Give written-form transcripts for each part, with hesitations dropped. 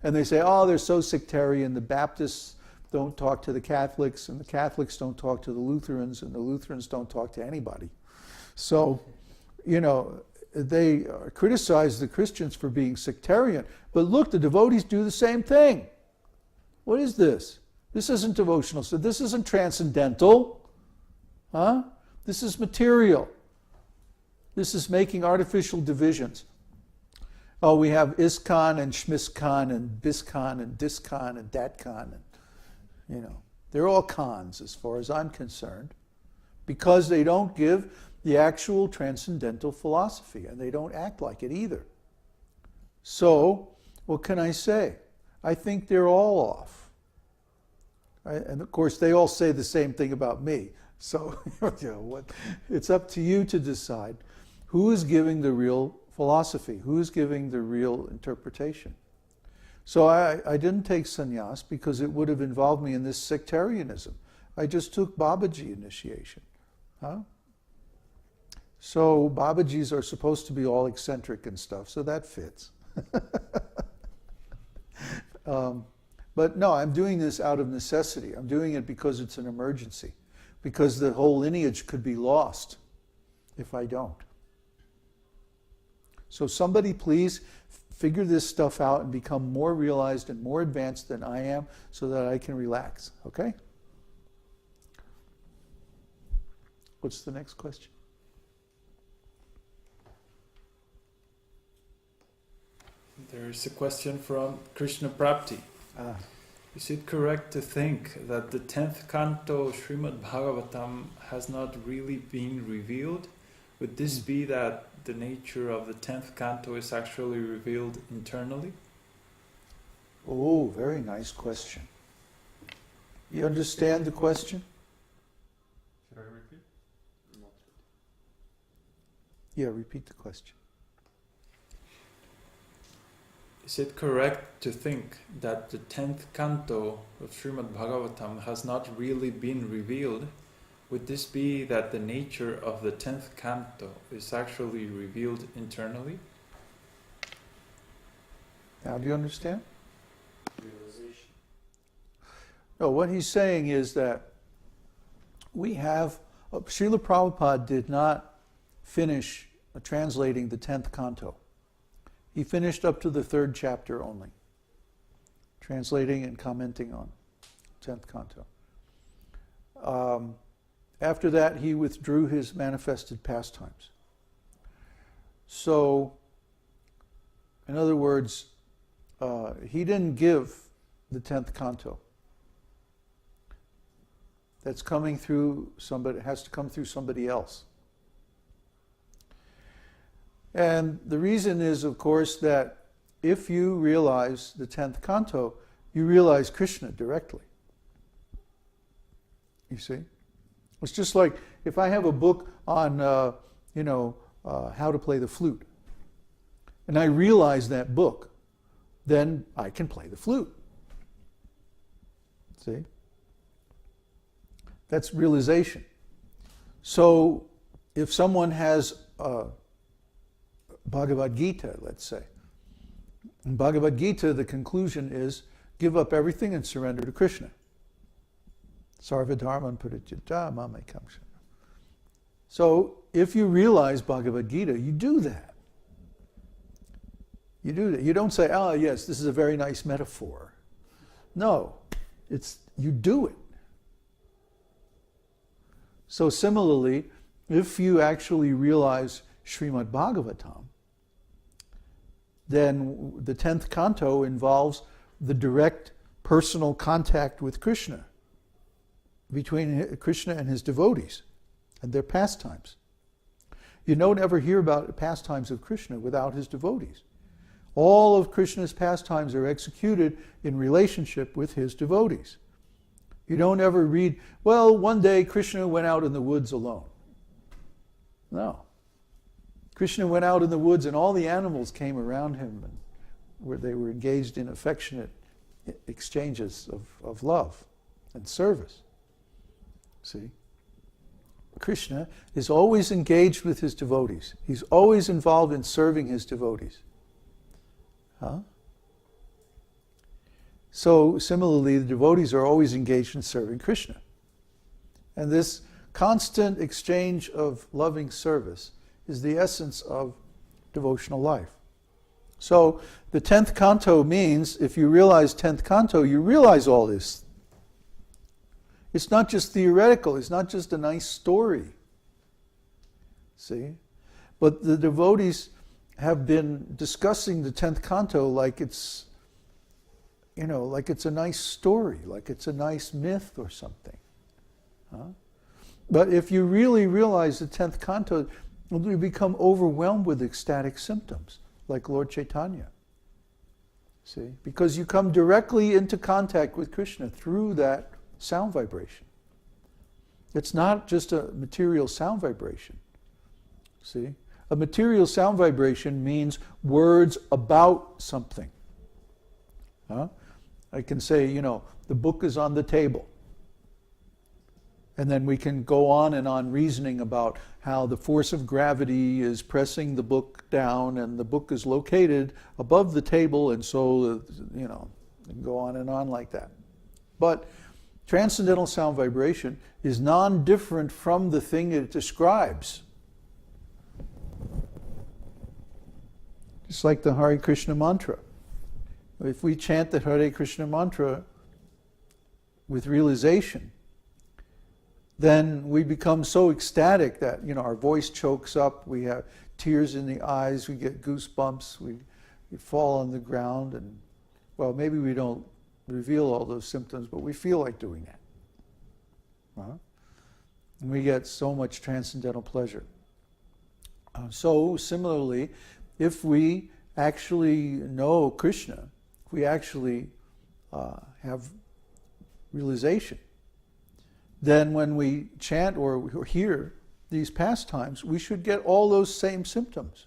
And they say, oh, they're so sectarian. The Baptists don't talk to the Catholics, and the Catholics don't talk to the Lutherans, and the Lutherans don't talk to anybody. So, they criticize the Christians for being sectarian. But look, the devotees do the same thing. What is this? This isn't devotional. So this isn't transcendental. Huh? This is material. This is making artificial divisions. Oh, we have ISKCON and SHMISKCON and BISKCON and DISKCON and DATCON. And, they're all cons as far as I'm concerned, because they don't give the actual transcendental philosophy, and they don't act like it either. So, what can I say? I think they're all off. Right? And of course, they all say the same thing about me. So, it's up to you to decide who is giving the real philosophy, who is giving the real interpretation. So I didn't take sannyas because it would have involved me in this sectarianism. I just took Babaji initiation. Huh? So Babajis are supposed to be all eccentric and stuff, so that fits. But no, I'm doing this out of necessity. I'm doing it because it's an emergency, because the whole lineage could be lost if I don't. So somebody please figure this stuff out and become more realized and more advanced than I am so that I can relax, okay? What's the next question? There's a question from Krishna Prapti. Is it correct to think that the 10th canto Srimad Bhagavatam has not really been revealed? Would this be that the nature of the 10th canto is actually revealed internally? Oh, very nice question. You understand the question? Should I repeat? Yeah, repeat the question. Is it correct to think that the 10th canto of Srimad Bhagavatam has not really been revealed? Would this be that the nature of the 10th canto is actually revealed internally? Now, do you understand? Realization. No, what he's saying is that we have, Srila Prabhupada did not finish translating the 10th canto. He finished up to the 3rd chapter only, translating and commenting on 10th canto. After that, he withdrew his manifested pastimes. So, in other words, he didn't give the 10th canto. That's coming through somebody, has to come through somebody else. And the reason is, of course, that if you realize the 10th canto, you realize Krishna directly. You see? It's just like if I have a book on, how to play the flute, and I realize that book, then I can play the flute. See? That's realization. So if someone has Bhagavad Gita, let's say, in Bhagavad Gita, the conclusion is give up everything and surrender to Krishna. Sarva dharman parijyata mamekam shana. So if you realize Bhagavad Gita, you do that. You do that. You don't say, oh yes, this is a very nice metaphor. No, you do it. So similarly, if you actually realize Srimad Bhagavatam, then the 10th canto involves the direct personal contact with Krishna, between Krishna and his devotees and their pastimes. You don't ever hear about pastimes of Krishna without his devotees. All of Krishna's pastimes are executed in relationship with his devotees. You don't ever read, well, one day Krishna went out in the woods alone. No. Krishna went out in the woods and all the animals came around him and where they were engaged in affectionate exchanges of love and service. See? Krishna is always engaged with his devotees. He's always involved in serving his devotees. Huh? So similarly, the devotees are always engaged in serving Krishna. And this constant exchange of loving service is the essence of devotional life. So the 10th canto means, if you realize 10th canto, you realize all this. It's not just theoretical, it's not just a nice story. See? But the devotees have been discussing the 10th canto like it's, like it's a nice story, like it's a nice myth or something. Huh? But if you really realize the 10th canto, you become overwhelmed with ecstatic symptoms, like Lord Chaitanya. See? Because you come directly into contact with Krishna through that sound vibration. It's not just a material sound vibration. See? A material sound vibration means words about something. Huh? I can say, the book is on the table. And then we can go on and on reasoning about how the force of gravity is pressing the book down and the book is located above the table, and so, and go on and on like that. But transcendental sound vibration is non-different from the thing it describes. It's like the Hare Krishna mantra. If we chant the Hare Krishna mantra with realization, then we become so ecstatic that, our voice chokes up, we have tears in the eyes, we get goosebumps, we fall on the ground, and, well, maybe we don't reveal all those symptoms, but we feel like doing that. Huh? And we get so much transcendental pleasure. So, similarly, if we actually know Krishna, if we actually have realization, then when we chant or hear these pastimes, we should get all those same symptoms.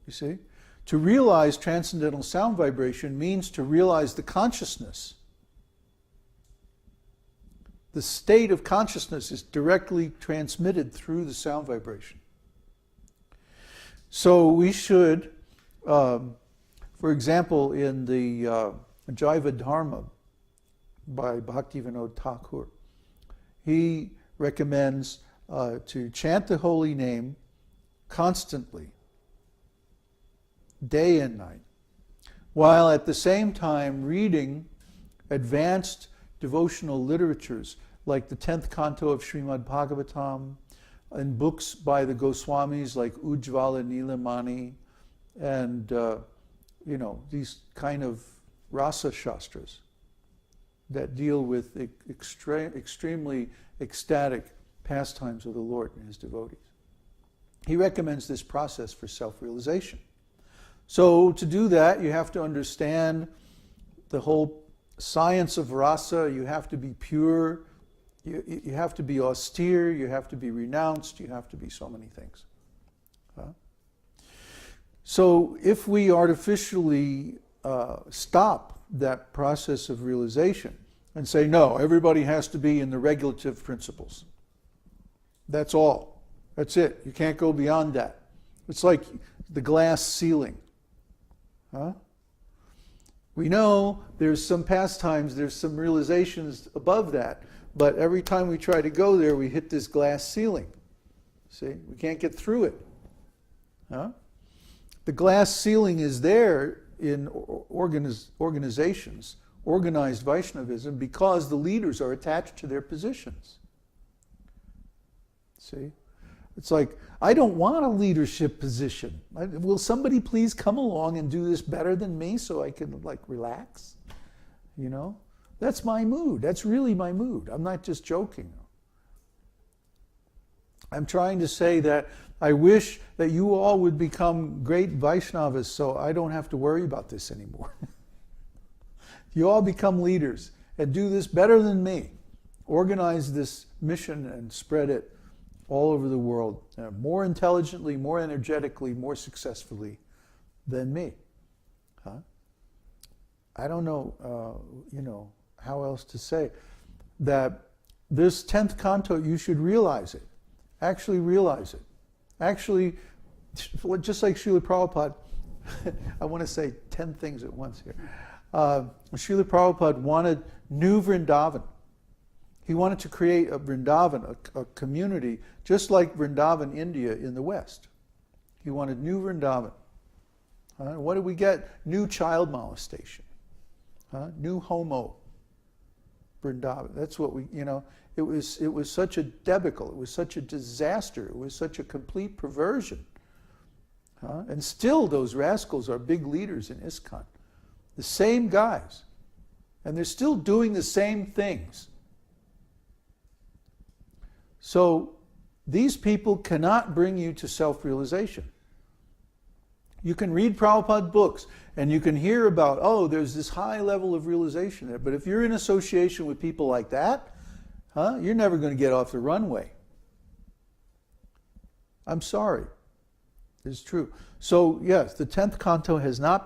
You see? To realize transcendental sound vibration means to realize the consciousness. The state of consciousness is directly transmitted through the sound vibration. So we should, for example, in the Jaiva Dharma by Bhaktivinoda Thakur, he recommends to chant the holy name constantly, day and night, while at the same time reading advanced devotional literatures like the 10th canto of Srimad Bhagavatam, and books by the Goswamis like Ujjvala Nilamani, and these kind of rasa shastras that deal with extremely ecstatic pastimes of the Lord and his devotees. He recommends this process for self-realization. So to do that, you have to understand the whole science of rasa. You have to be pure, you have to be austere, you have to be renounced, you have to be so many things. So if we artificially stop that process of realization and say, no, everybody has to be in the regulative principles. That's all. That's it. You can't go beyond that. It's like the glass ceiling. We know there's some pastimes, there's some realizations above that, but every time we try to go there, we hit this glass ceiling. See? We can't get through it. The glass ceiling is there in organizations, organized Vaishnavism, because the leaders are attached to their positions. See? It's like, I don't want a leadership position. Will somebody please come along and do this better than me so I can relax? That's my mood. That's really my mood. I'm not just joking. I'm trying to say that I wish that you all would become great Vaishnavas so I don't have to worry about this anymore. You all become leaders and do this better than me. Organize this mission and spread it all over the world, more intelligently, more energetically, more successfully than me. I don't know, how else to say that this 10th canto, you should realize it. Actually realize it. Actually, just like Srila Prabhupada, I want to say 10 things at once here. Srila Prabhupada wanted new Vrindavan. He wanted to create a Vrindavan, a community, just like Vrindavan, India in the West. He wanted new Vrindavan. What did we get? New child molestation. New homo Vrindavan. That's what we, it was such a debacle. It was such a disaster. It was such a complete perversion. And still those rascals are big leaders in ISKCON. The same guys. And they're still doing the same things. So these people cannot bring you to self-realization. You can read Prabhupada books and you can hear about, oh, there's this high level of realization there. But if you're in association with people like that, you're never going to get off the runway. I'm sorry. It's true. So yes, the 10th canto has not